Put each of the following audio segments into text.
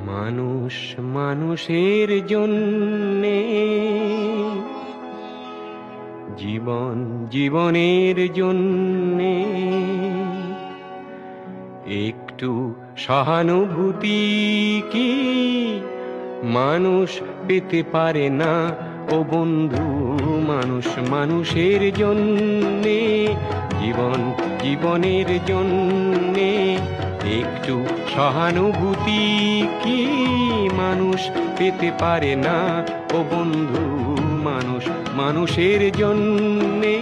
মানুষ মানুষের জন্যে, জীবন জীবনের জন্যে একটু সহানুভূতি কি মানুষ পেতে পারে না ও বন্ধু? মানুষ মানুষের জন্যে, জীবন জীবনের জন্যে একটু সহানুভূতি কি মানুষ পেতে পারে না ও বন্ধু? মানুষ মানুষের জন্যে।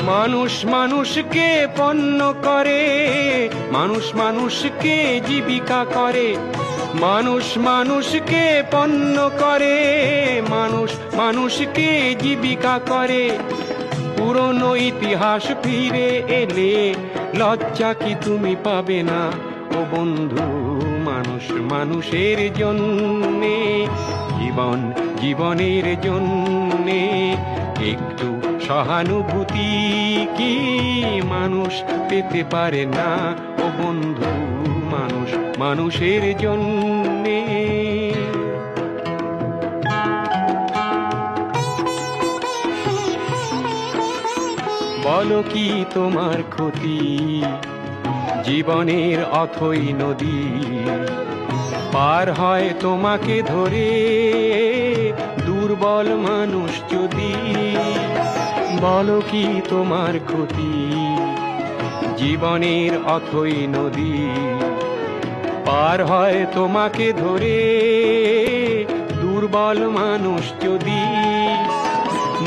মানুষ মানুষকে পণ্য করে, মানুষ মানুষকে জীবিকা করে, মানুষ মানুষকে পণ্য করে, মানুষ মানুষকে জীবিকা করে। পুরনো ইতিহাস ফিরে এলে লজ্জা কি তুমি পাবে না ও বন্ধু? মানুষ মানুষের জন্যে, জীবন জীবনের জন্যে একটু সহানুভূতি কি মানুষ পেতে পারে না ও বন্ধু? মানুষ মানুষের জন্যে। বলো কি তোমার ক্ষতি জীবনের অথই নদী পার হয় তোমাকে ধরে দুর্বল মানুষ যদি? বলো কি তোমার ক্ষতি জীবনের অথই নদী পার হয় তোমাকে ধরে দুর্বল মানুষ যদি?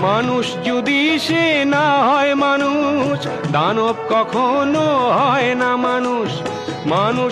মানুষ যদি সে না হয় মানুষ, দানব কখনো হয় না মানুষ। মানুষ